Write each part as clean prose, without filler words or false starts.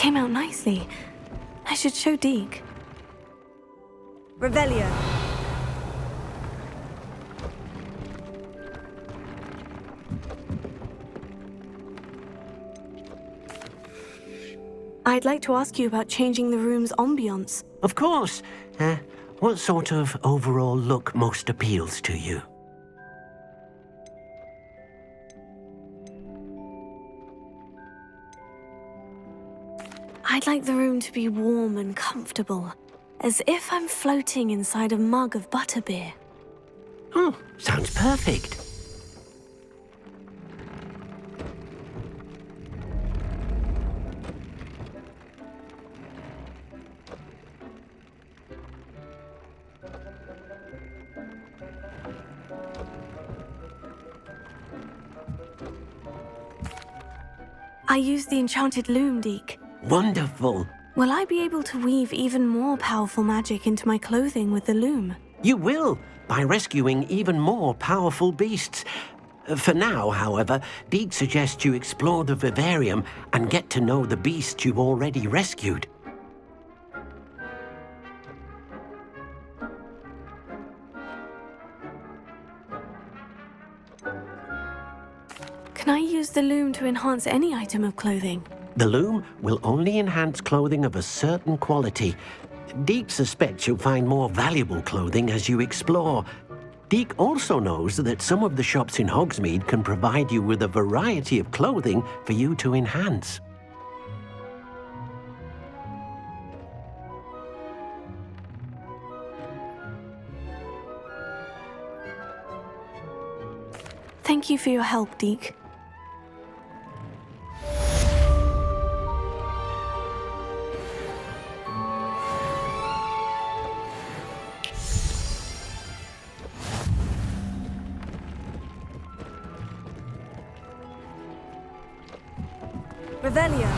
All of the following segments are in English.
came out nicely. I should show Deke. Revelio. I'd like to ask you about changing the room's ambiance. Of course. What sort of overall look most appeals to you? I'd like the room to be warm and comfortable, as if I'm floating inside a mug of butterbeer. Oh, sounds perfect. I used the enchanted loom, Deke. Wonderful. Will I be able to weave even more powerful magic into my clothing with the loom? You will, by rescuing even more powerful beasts. For now, however, Deke suggests you explore the vivarium and get to know the beasts you've already rescued. Can I use the loom to enhance any item of clothing? The loom will only enhance clothing of a certain quality. Deke suspects you'll find more valuable clothing as you explore. Deke also knows that some of the shops in Hogsmeade can provide you with a variety of clothing for you to enhance. Thank you for your help, Deke. Revelio.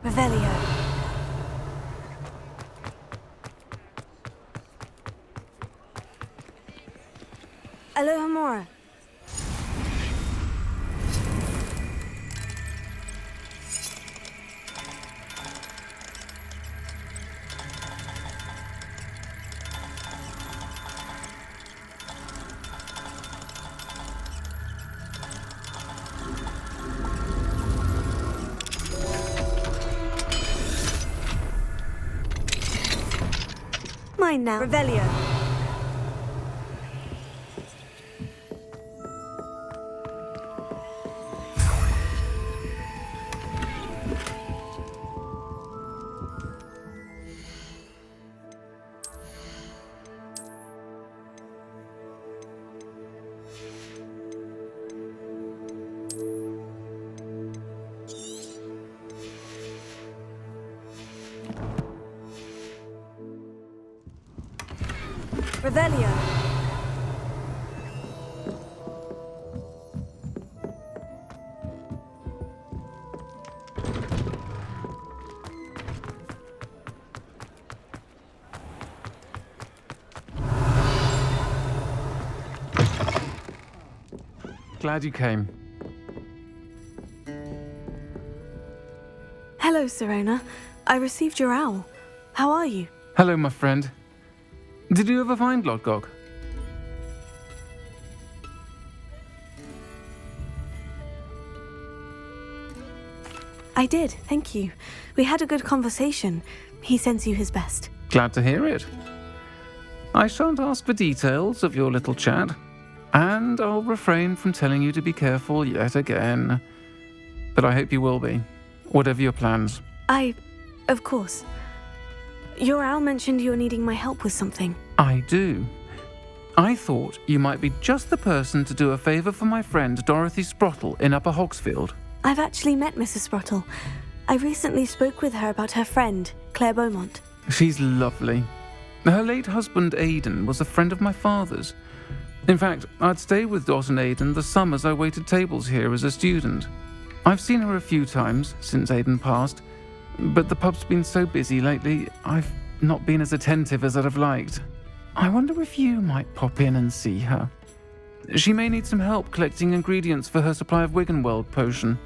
Revelio. Alohomora. Mine now. Revelio. Revelio. Glad you came. Hello, Serona. I received your owl. How are you? Hello, my friend. Did you ever find Lodgok? I did, thank you. We had a good conversation. He sends you his best. Glad to hear it. I shan't ask for details of your little chat, and I'll refrain from telling you to be careful yet again. But I hope you will be, whatever your plans. Of course. Your owl mentioned you're needing my help with something. I do. I thought you might be just the person to do a favour for my friend Dorothy Sprottle in Upper Hogsfield. I've actually met Mrs. Sprottle. I recently spoke with her about her friend, Claire Beaumont. She's lovely. Her late husband Aidan was a friend of my father's. In fact, I'd stay with Dot and Aidan the summers I waited tables here as a student. I've seen her a few times since Aidan passed, but the pub's been so busy lately, I've not been as attentive as I'd have liked. I wonder if you might pop in and see her. She may need some help collecting ingredients for her supply of Wiggenweld potion.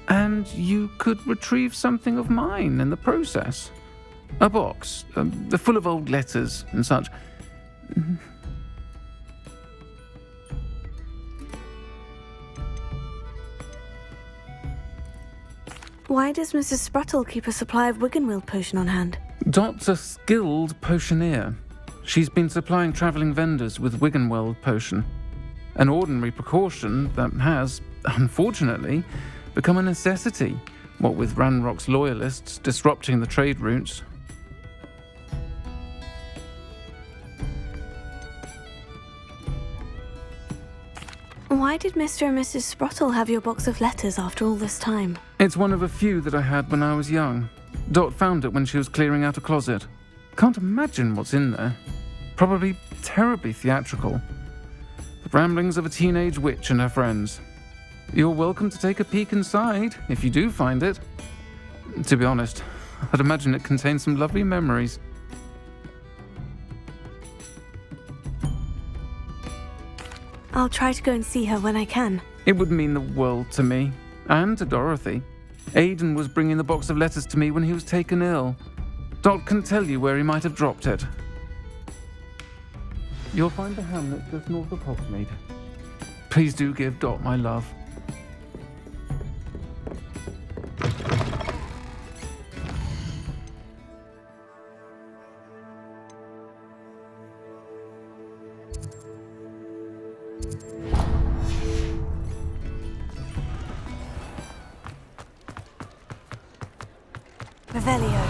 And you could retrieve something of mine in the process. A box, full of old letters and such. Why does Mrs. Sprottle keep a supply of Wiggenweld potion on hand? Dot's a skilled potioneer. She's been supplying travelling vendors with Wiggenweld potion. An ordinary precaution that has, unfortunately, become a necessity, what with Ranrock's loyalists disrupting the trade routes. Why did Mr. and Mrs. Sprottle have your box of letters after all this time? It's one of a few that I had when I was young. Dot found it when she was clearing out a closet. Can't imagine what's in there. Probably terribly theatrical. The ramblings of a teenage witch and her friends. You're welcome to take a peek inside, if you do find it. To be honest, I'd imagine it contains some lovely memories. I'll try to go and see her when I can. It would mean the world to me, and to Dorothy. Aidan was bringing the box of letters to me when he was taken ill. Dot can tell you where he might have dropped it. You'll find the hamlet just north of Hogsmeade. Please do give Dot my love. Revelio.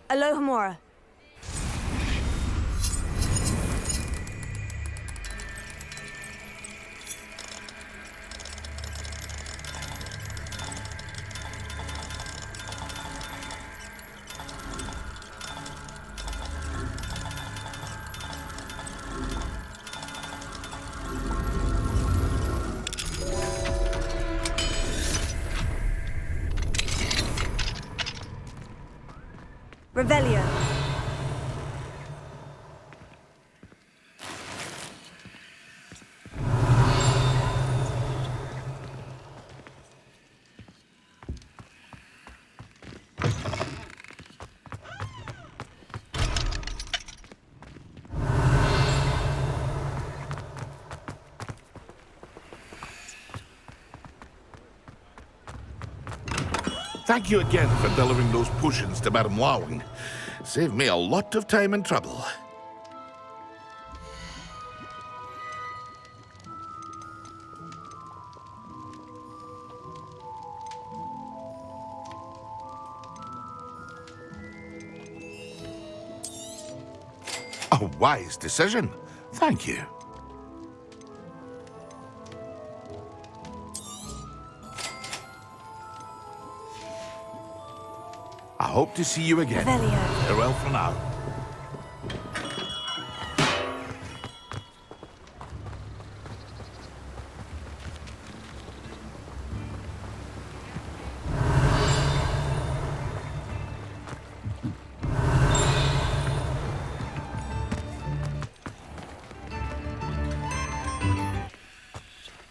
Alohomora. Revelio. Thank you again for delivering those potions to Madame Wowing. Saved me a lot of time and trouble. A wise decision. Thank you. hope to see you again. Revelio. Farewell for now.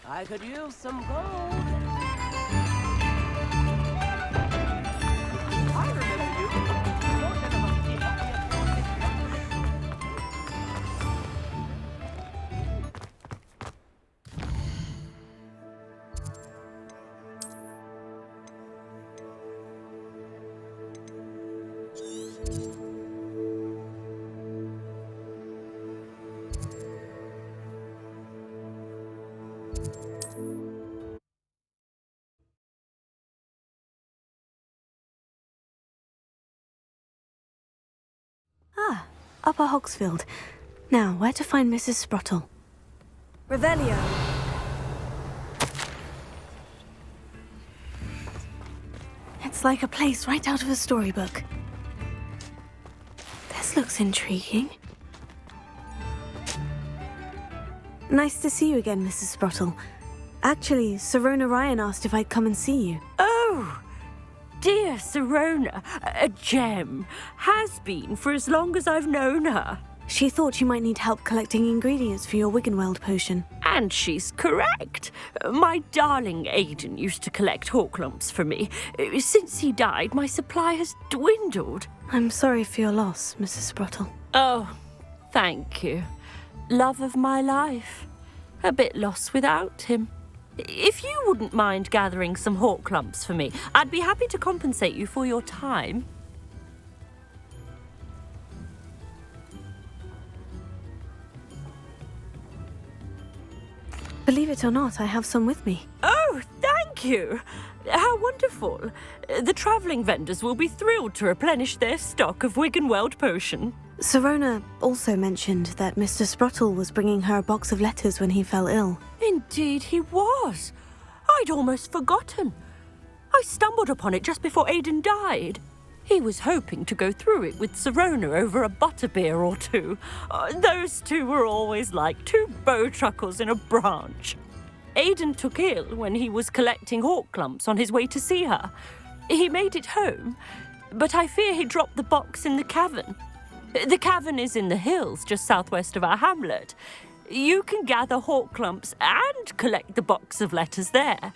I could use some gold. I remember you. Your generosity helped me Ah, Upper Hogsfield. Now, where to find Mrs. Sprottle? Revelio. It's like a place right out of a storybook. This looks intriguing. Nice to see you again, Mrs. Sprottle. Actually, Sirona Ryan asked if I'd come and see you. Oh, dear Sirona, a gem. Has been for as long as I've known her. She thought you might need help collecting ingredients for your Wiggenweld potion. And she's correct. My darling Aidan used to collect hawk lumps for me. Since he died, my supply has dwindled. I'm sorry for your loss, Mrs. Sprottle. Oh, thank you. Love of my life. A bit lost without him. If you wouldn't mind gathering some hawk lumps for me, I'd be happy to compensate you for your time. Believe it or not, I have some with me. Oh, thank you. How wonderful. The travelling vendors will be thrilled to replenish their stock of Wiggenweld potion. Sirona also mentioned that Mr. Sprottle was bringing her a box of letters when he fell ill. Indeed he was. I'd almost forgotten. I stumbled upon it just before Aidan died. He was hoping to go through it with Sirona over a butterbeer or two. Those two were always like two bowtruckles in a branch. Aidan took ill when he was collecting hawk lumps on his way to see her. He made it home, but I fear he dropped the box in the cavern. The cavern is in the hills just southwest of our hamlet. You can gather hawk lumps and collect the box of letters there.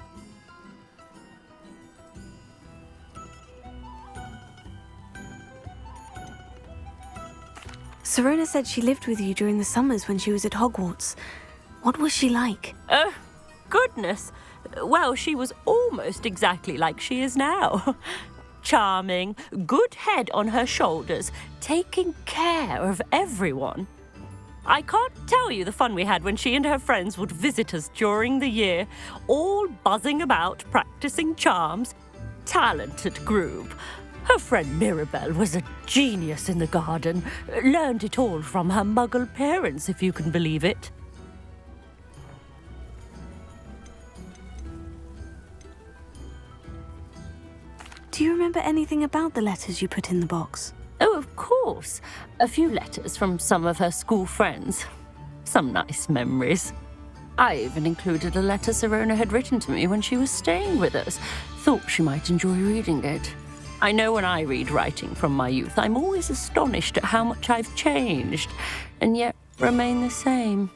Sirona said she lived with you during the summers when she was at Hogwarts. What was she like? Goodness. Well, she was almost exactly like she is now. Charming, good head on her shoulders, taking care of everyone. I can't tell you the fun we had when she and her friends would visit us during the year, all buzzing about, practicing charms. Talented group. Her friend Mirabelle was a genius in the garden. Learned it all from her muggle parents, if you can believe it. Do you remember anything about the letters you put in the box? Oh, of course. A few letters from some of her school friends. Some nice memories. I even included a letter Sirona had written to me when she was staying with us. Thought she might enjoy reading it. I know when I read writing from my youth, I'm always astonished at how much I've changed, and yet remain the same.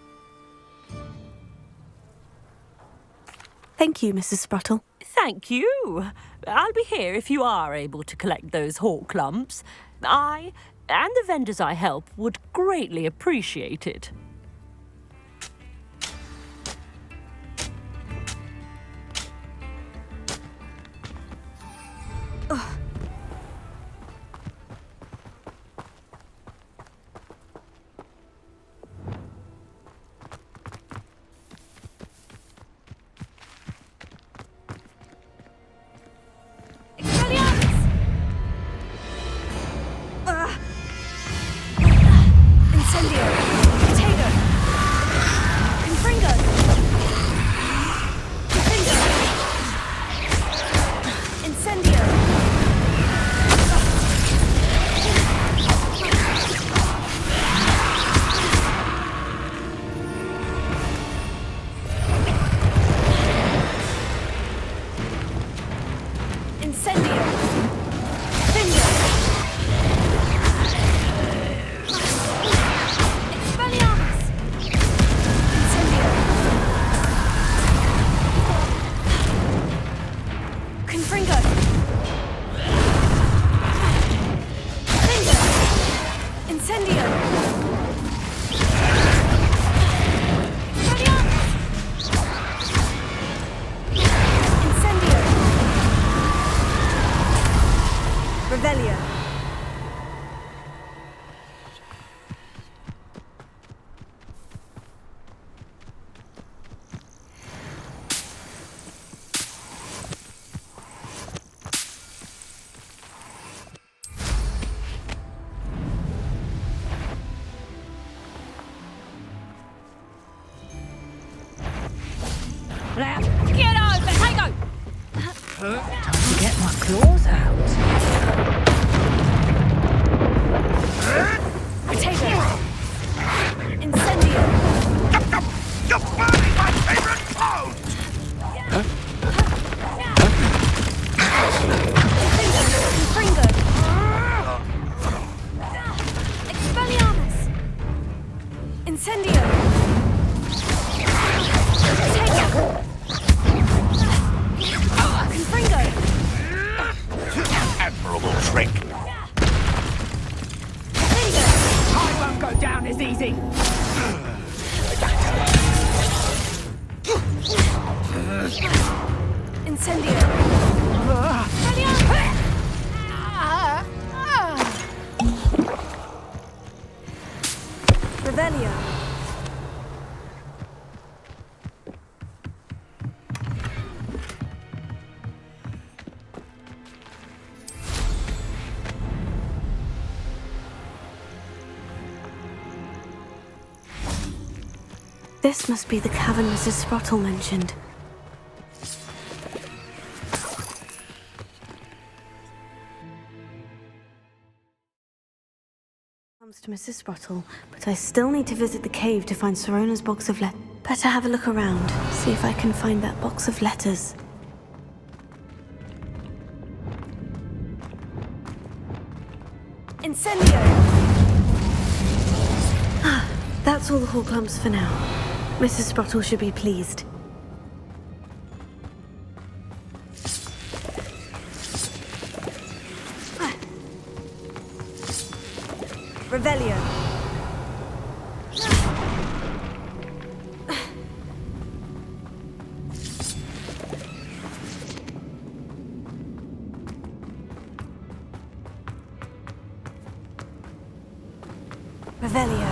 Thank you, Mrs. Sprottle. Thank you. I'll be here if you are able to collect those hawk lumps. I, and the vendors I help, would greatly appreciate it. Incendio. Potato. Now, get over, Tango! Time to get my claws out. Potato! Incendio! You're burning my favorite clothes! Confringo! Expelliarmus! Incendio! Potato! Confringo! Admirable trick. Confringo! I won't go down as easy. Incendio! Revelio! This must be the cavern Mrs. Sprottle mentioned. Comes to Mrs. Sprottle, but I still need to visit the cave to find Sirona's box of letters. Better have a look around, see if I can find that box of letters. Incendio! That's all the Horklumps for now. Mrs. Sprottle should be pleased. Revelio! Revelio!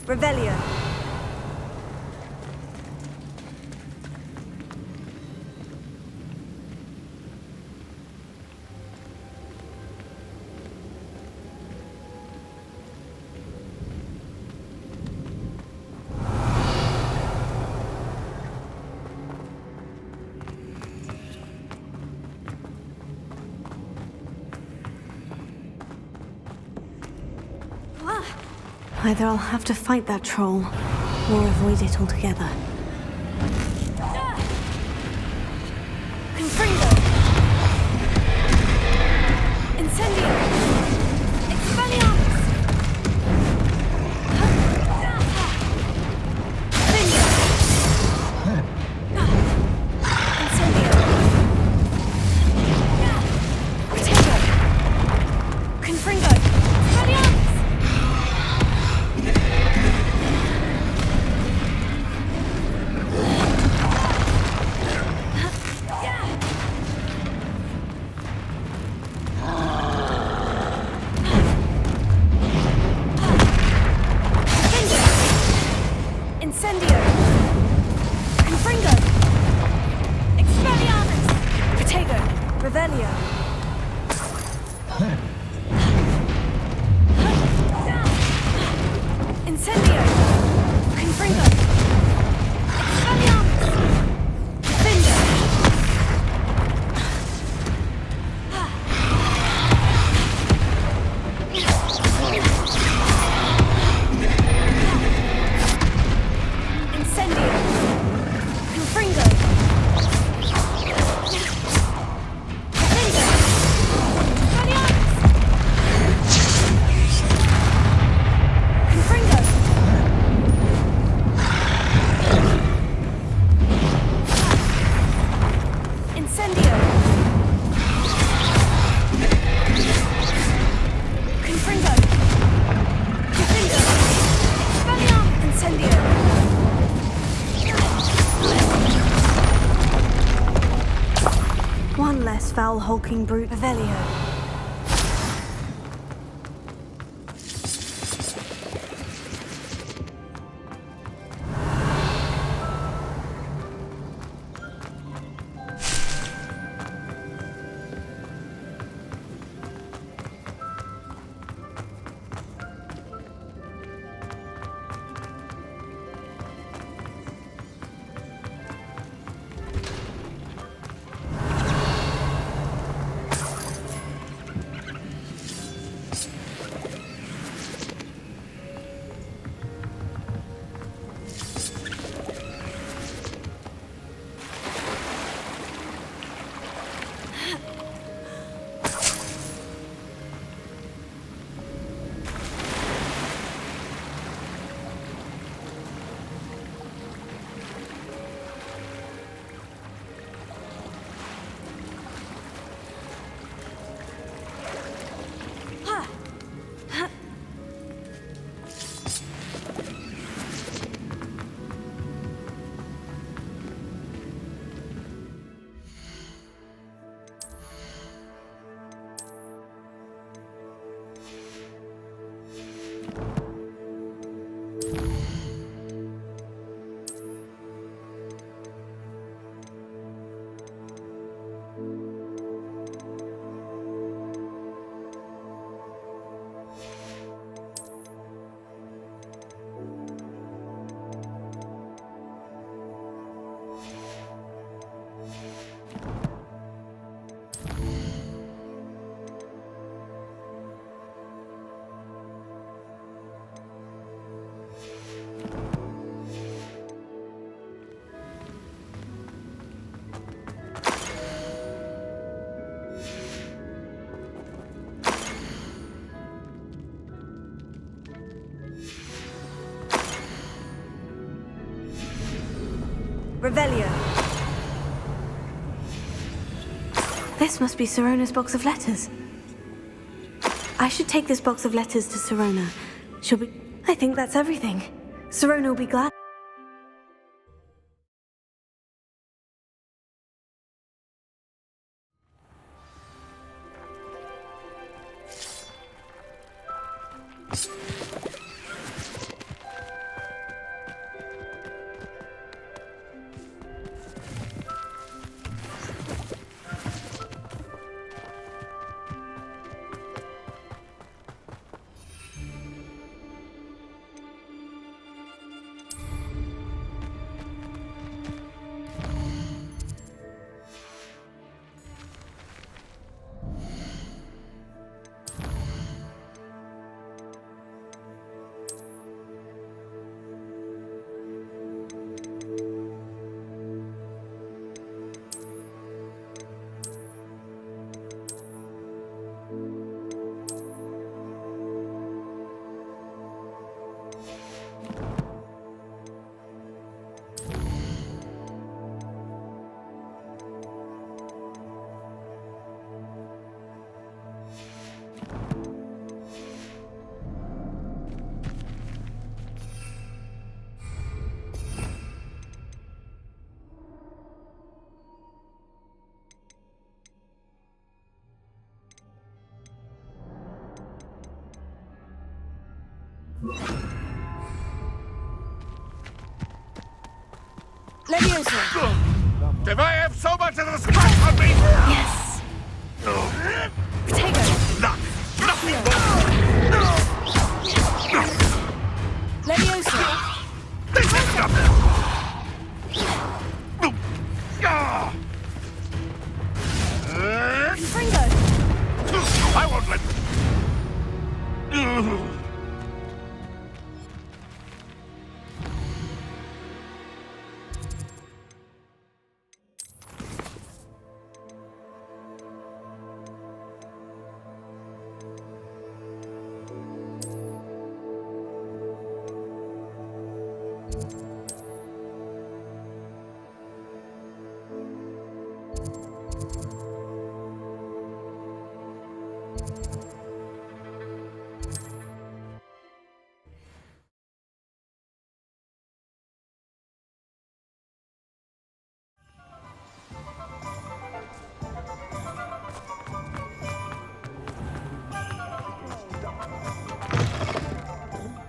Revelio! Either I'll have to fight that troll, or avoid it altogether. Confringo! Incendio! Expelliarmus! Incendio! Incendio! Potato! Confringo! Expelliarmus! Incendio! Confringo! Expelliarmus! Potato! Revelio! Incendio! Confringo! Expelliarmus! Defendo! foul, hulking brute. Revelio. Revelio. This must be Sirona's box of letters. I should take this box of letters to Sirona. She'll be... I think that's everything. Sirona will be glad. Leviosa. If I have so much as a scratch on me! Yes. Protego. Nothing Leviosa. This is nothing! Confringo. I won't let...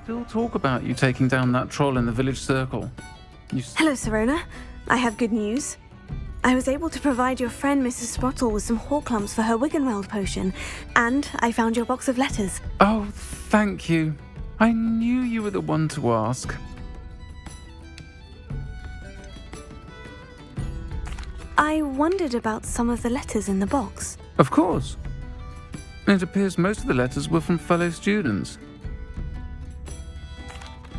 still talk about you taking down that troll in the village circle. Hello, Sirona. I have good news. I was able to provide your friend Mrs. Sprottle with some Horklumps for her Wiggenweld potion, and I found your box of letters. Oh, thank you. I knew you were the one to ask. I wondered about some of the letters in the box. Of course. It appears most of the letters were from fellow students.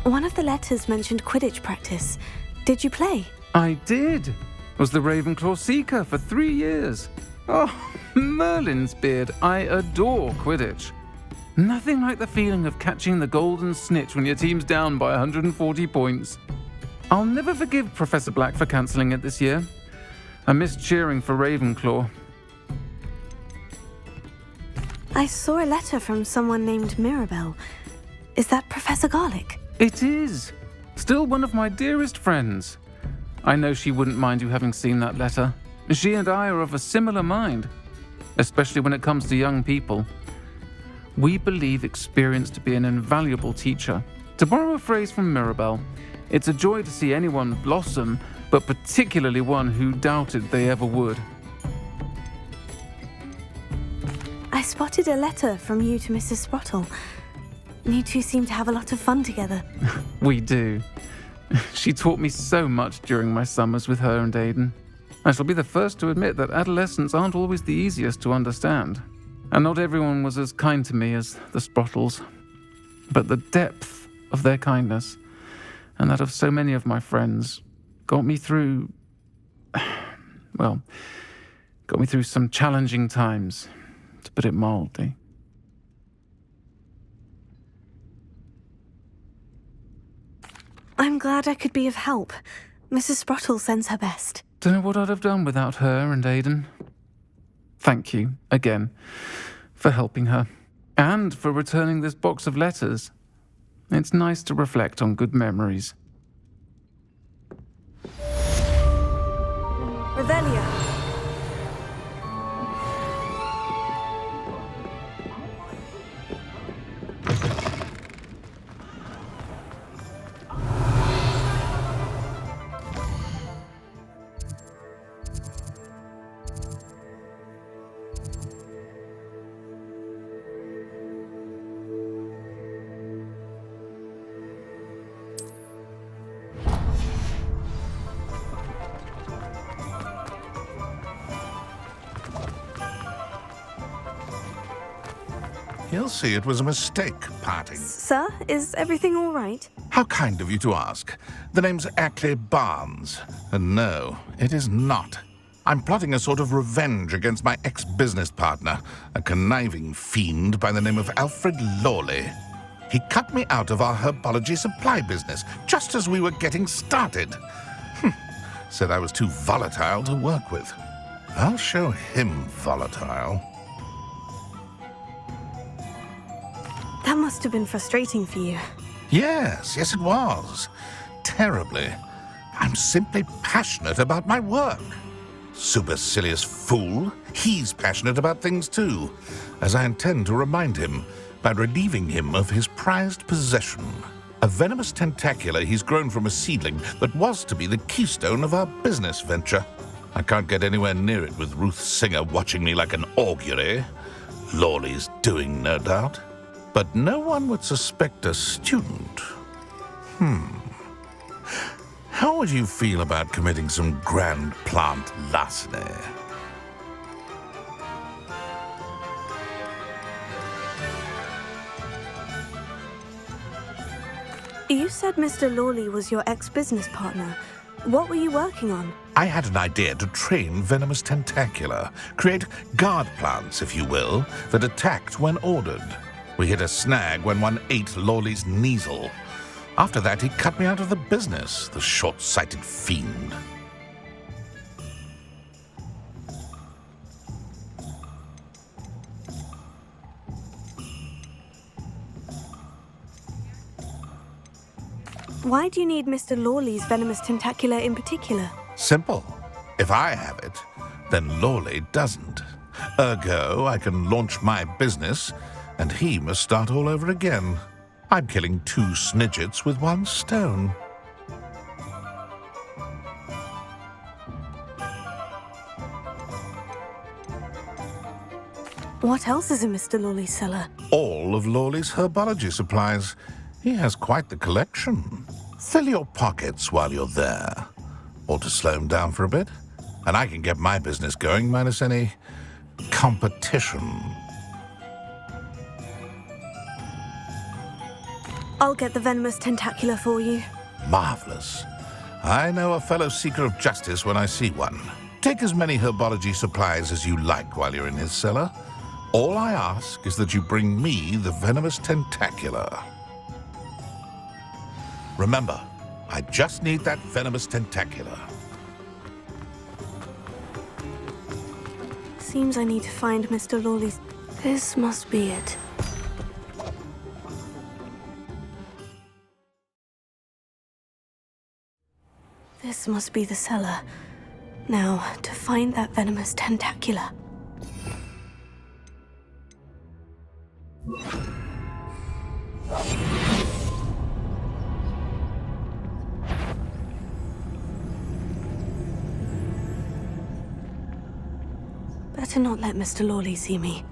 One of the letters mentioned Quidditch practice. Did you play? I did. Was the Ravenclaw Seeker for 3 years. Oh, Merlin's beard. I adore Quidditch. Nothing like the feeling of catching the golden snitch when your team's down by 140 points. I'll never forgive Professor Black for cancelling it this year. I missed cheering for Ravenclaw. I saw a letter from someone named Mirabelle. Is that Professor Garlick? It is. Still one of my dearest friends. I know she wouldn't mind you having seen that letter. She and I are of a similar mind, especially when it comes to young people. We believe experience to be an invaluable teacher. To borrow a phrase from Mirabelle, it's a joy to see anyone blossom, but particularly one who doubted they ever would. I spotted a letter from you to Mrs. Sprottle. You two seem to have a lot of fun together. We do. She taught me so much during my summers with her and Aidan. I shall be the first to admit that adolescents aren't always the easiest to understand. And not everyone was as kind to me as the Sprottles. But the depth of their kindness, and that of so many of my friends, got me through some challenging times, to put it mildly. I'm glad I could be of help. Mrs. Sprottle sends her best. Don't know what I'd have done without her and Aidan. Thank you, again, for helping her, and for returning this box of letters. It's nice to reflect on good memories. Revelio. He'll see it was a mistake, parting. Sir, is everything all right? How kind of you to ask. The name's Ackley Barnes. And no, it is not. I'm plotting a sort of revenge against my ex-business partner, a conniving fiend by the name of Alfred Lawley. He cut me out of our herbology supply business just as we were getting started. Said I was too volatile to work with. I'll show him volatile. That must have been frustrating for you. Yes, it was. Terribly. I'm simply passionate about my work. Supercilious fool. He's passionate about things too, as I intend to remind him by relieving him of his prized possession. A venomous tentacula he's grown from a seedling that was to be the keystone of our business venture. I can't get anywhere near it with Ruth Singer watching me like an augury. Lawley's doing, no doubt. But no one would suspect a student. How would you feel about committing some grand plant larceny? You said Mr. Lawley was your ex-business partner. What were you working on? I had an idea to train venomous tentacula, create guard plants, if you will, that attacked when ordered. We hit a snag when one ate Lawley's Kneasel. After that, he cut me out of the business, the short-sighted fiend. Why do you need Mr. Lawley's venomous tentacula in particular? Simple. If I have it, then Lawley doesn't. Ergo, I can launch my business, and he must start all over again. I'm killing 2 snidgets with 1 stone. What else is in Mr. Lawley's cellar? All of Lawley's herbology supplies. He has quite the collection. Fill your pockets while you're there. Or to slow him down for a bit. And I can get my business going minus any competition. I'll get the venomous tentacula for you. Marvelous. I know a fellow seeker of justice when I see one. Take as many herbology supplies as you like while you're in his cellar. All I ask is that you bring me the venomous tentacula. Remember, I just need that venomous tentacula. Seems I need to find Mr. Lawley's... This must be it. This must be the cellar. Now, to find that venomous tentacula. Better not let Mr. Lawley see me.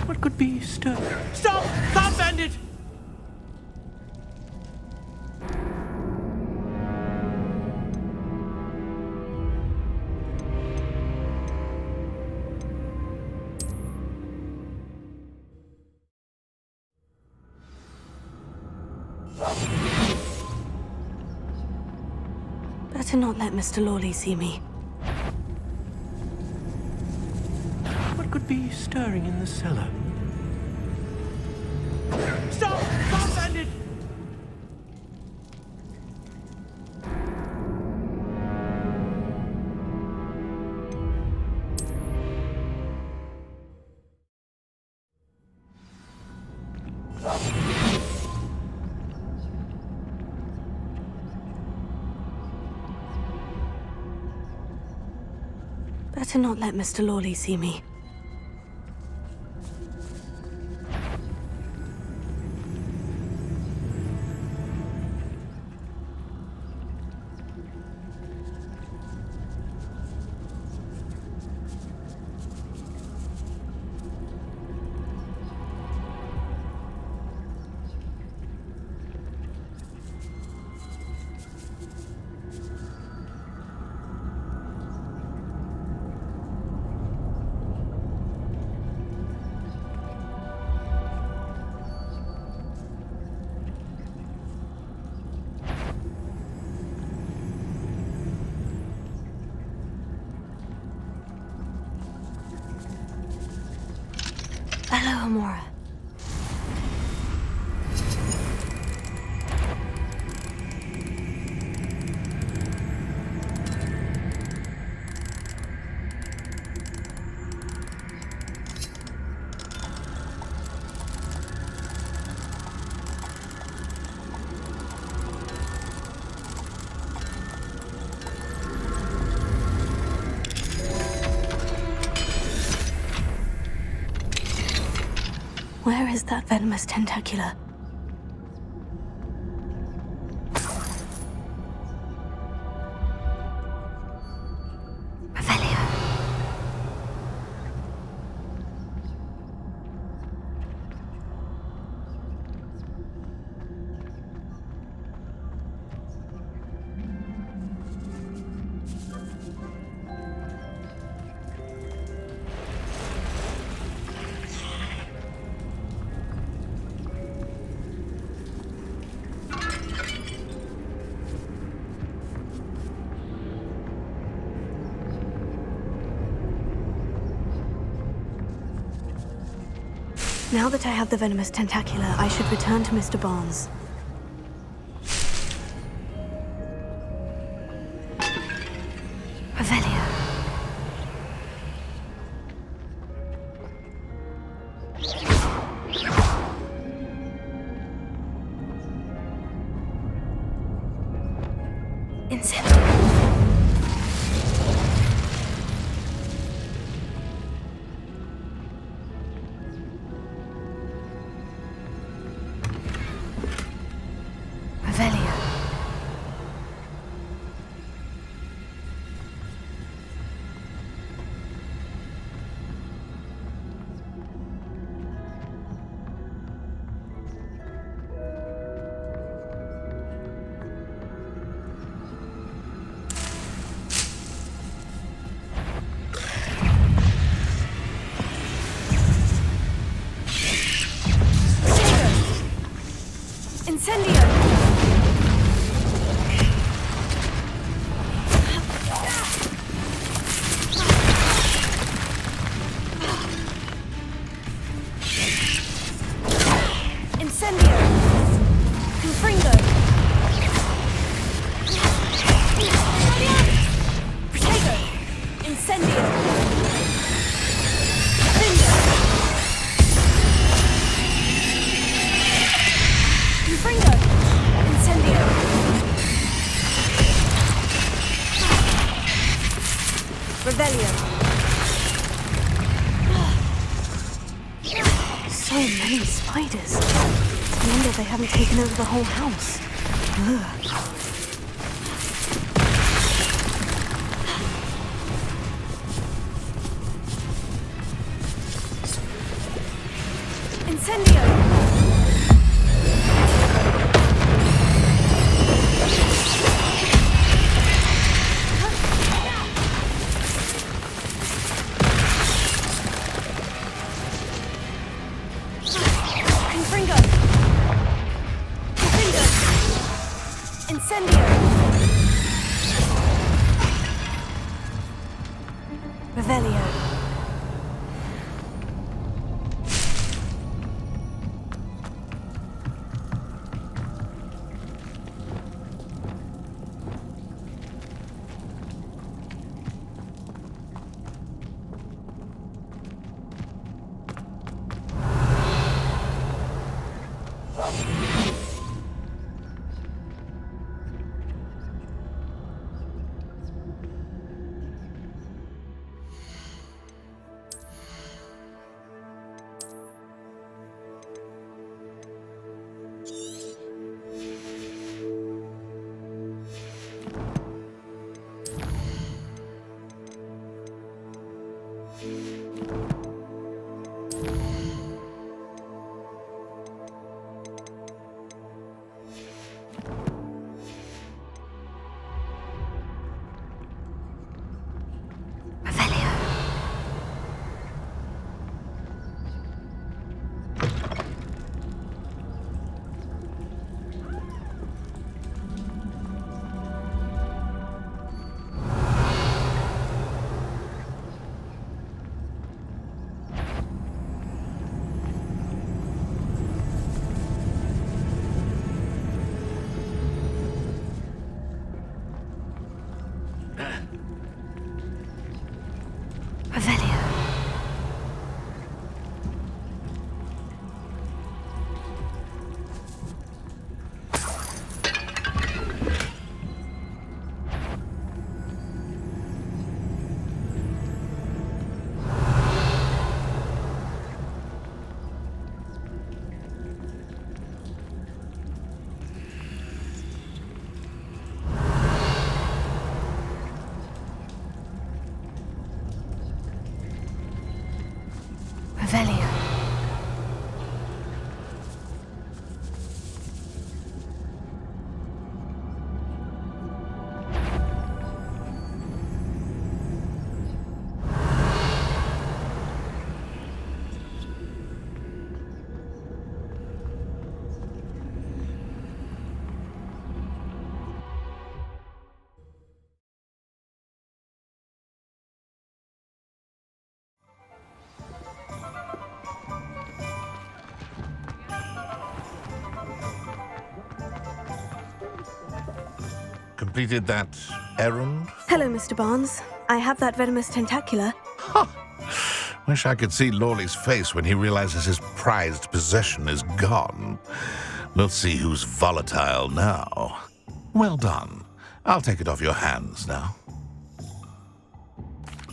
What could be stirring? Stop! Can't bend it! Better not let Mr. Lawley see me. What could be stirring in the cellar? Stop! Can't bend it! Better not let Mr. Lawley see me. Hello, Amora. Where is that venomous tentacula? Revelio. Now that I have the venomous tentacula, I should return to Mr. Barnes. Revelio. Incendio. Revelio. Incendio! Incendio! Confringo! Protego! Incendio! Confringo! Incendio! Revelio! So many spiders. I wonder if they haven't taken over the whole house. Ugh. Incendio! Confringo! Confringo! Incendio! Revelio! Revelio. Revelio. Completed that errand? Hello, Mr. Barnes. I have that venomous tentacula. Wish I could see Lawley's face when he realizes his prized possession is gone. We'll see who's volatile now. Well done. I'll take it off your hands now.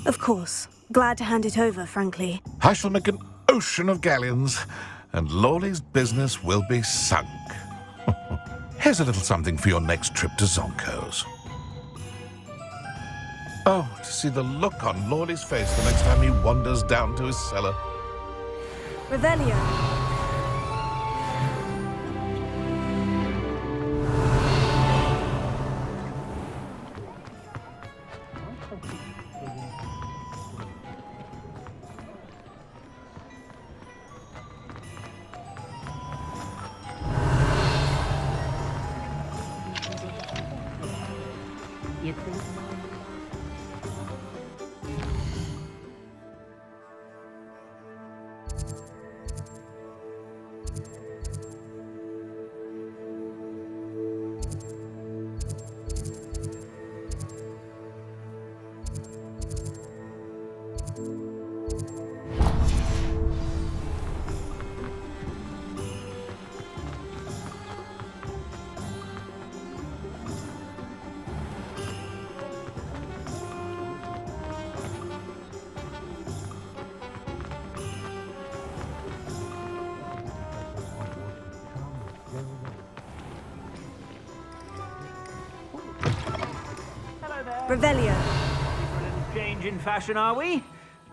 Of course. Glad to hand it over, frankly. I shall make an ocean of galleons, and Lawley's business will be sunk. Here's a little something for your next trip to Zonko's. Oh, to see the look on Lawley's face the next time he wanders down to his cellar. Revelio. Revelio. For a little change in fashion, are we?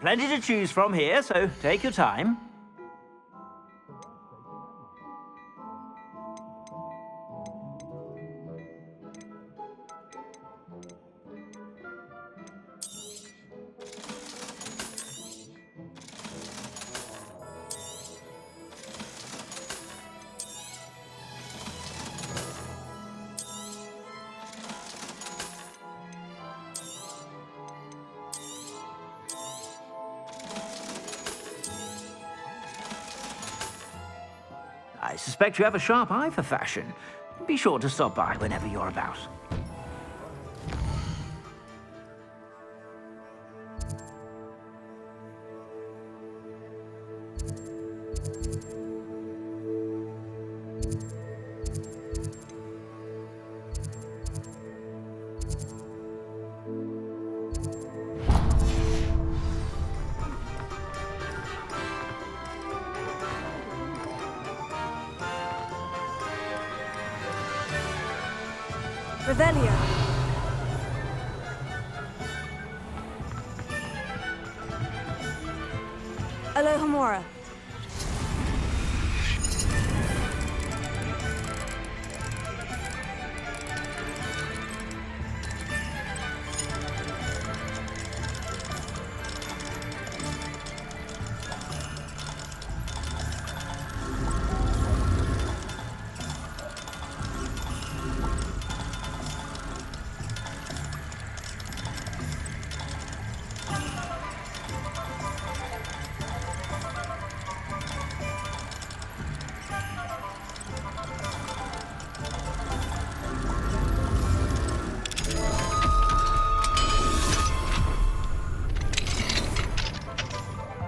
Plenty to choose from here, so take your time. I suspect you have a sharp eye for fashion. Be sure to stop by whenever you're about. Revelio. Alohomora.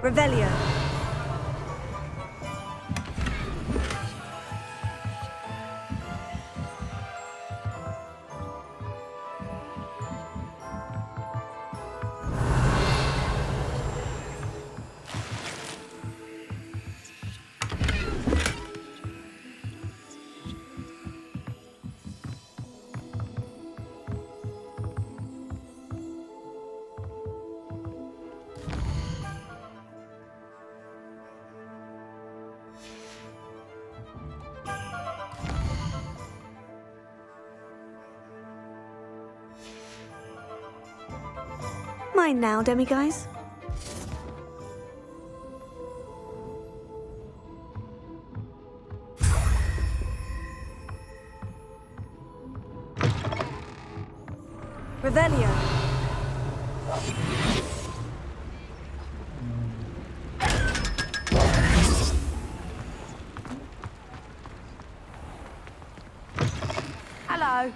Revelio. Mine now, demiguise. Revelio. Hello.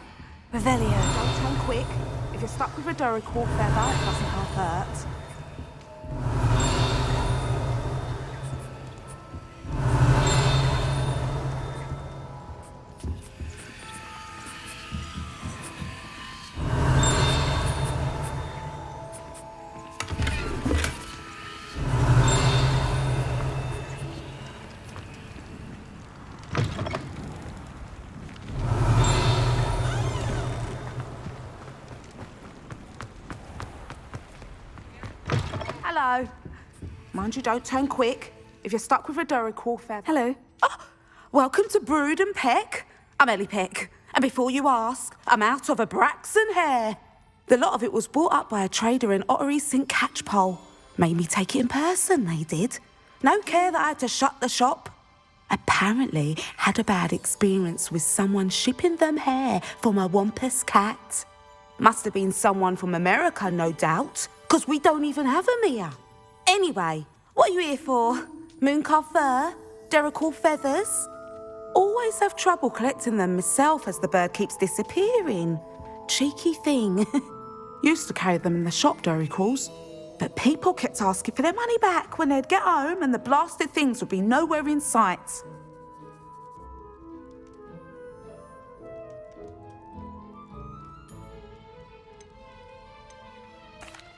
Revelio. Don't turn quick. If you're stuck with a Dorical feather, it doesn't half hurt. Hello. Mind you, don't turn quick. If you're stuck with a Duracore feather... Hello. Oh, welcome to Brood and Peck. I'm Ellie Peck. And before you ask, I'm out of a Braxton hair. The lot of it was bought up by a trader in Ottery St. Catchpole. Made me take it in person, they did. No care that I had to shut the shop. Apparently had a bad experience with someone shipping them hair for my Wampus cat. Must have been someone from America, no doubt, because we don't even have them here. Anyway, what are you here for? Mooncarved fur? Duracore feathers? Always have trouble collecting them myself as the bird keeps disappearing. Cheeky thing. Used to carry them in the shop, Duracalls. But people kept asking for their money back when they'd get home and the blasted things would be nowhere in sight.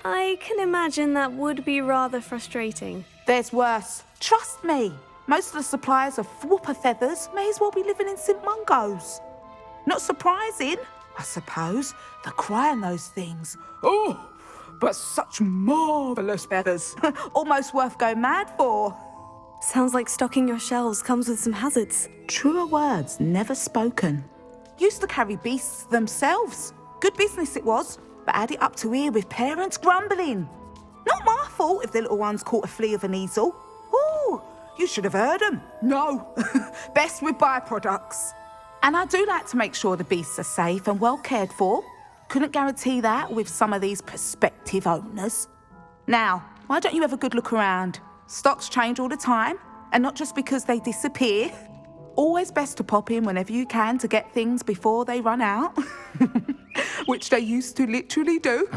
I can imagine that would be rather frustrating. There's worse. Trust me. Most of the suppliers of whooper feathers may as well be living in St. Mungo's. Not surprising, I suppose, the cry on those things. Oh, but such marvellous feathers. Almost worth going mad for. Sounds like stocking your shelves comes with some hazards. Truer words never spoken. Used to carry beasts themselves. Good business it was, but had it up to here with parents grumbling. Not my fault if the little ones caught a flea of an easel. Ooh, you should have heard them. No, best with byproducts. And I do like to make sure the beasts are safe and well cared for. Couldn't guarantee that with some of these prospective owners. Now, why don't you have a good look around? Stocks change all the time, and not just because they disappear. Always best to pop in whenever you can to get things before they run out. Which they used to literally do.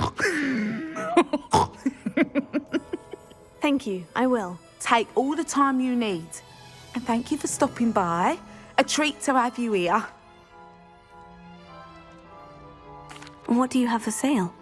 Thank you, I will. Take all the time you need. And thank you for stopping by. A treat to have you here. What do you have for sale?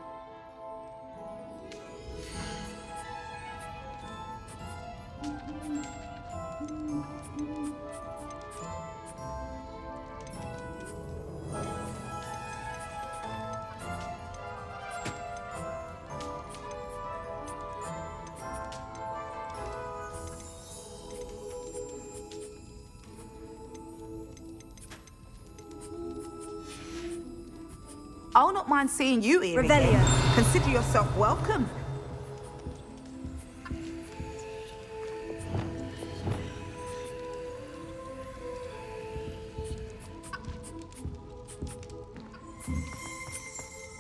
I'll not mind seeing you here again. Consider yourself welcome.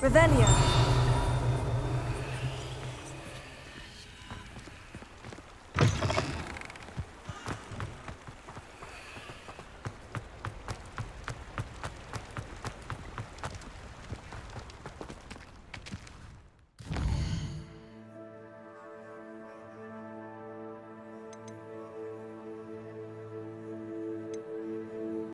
Revelio.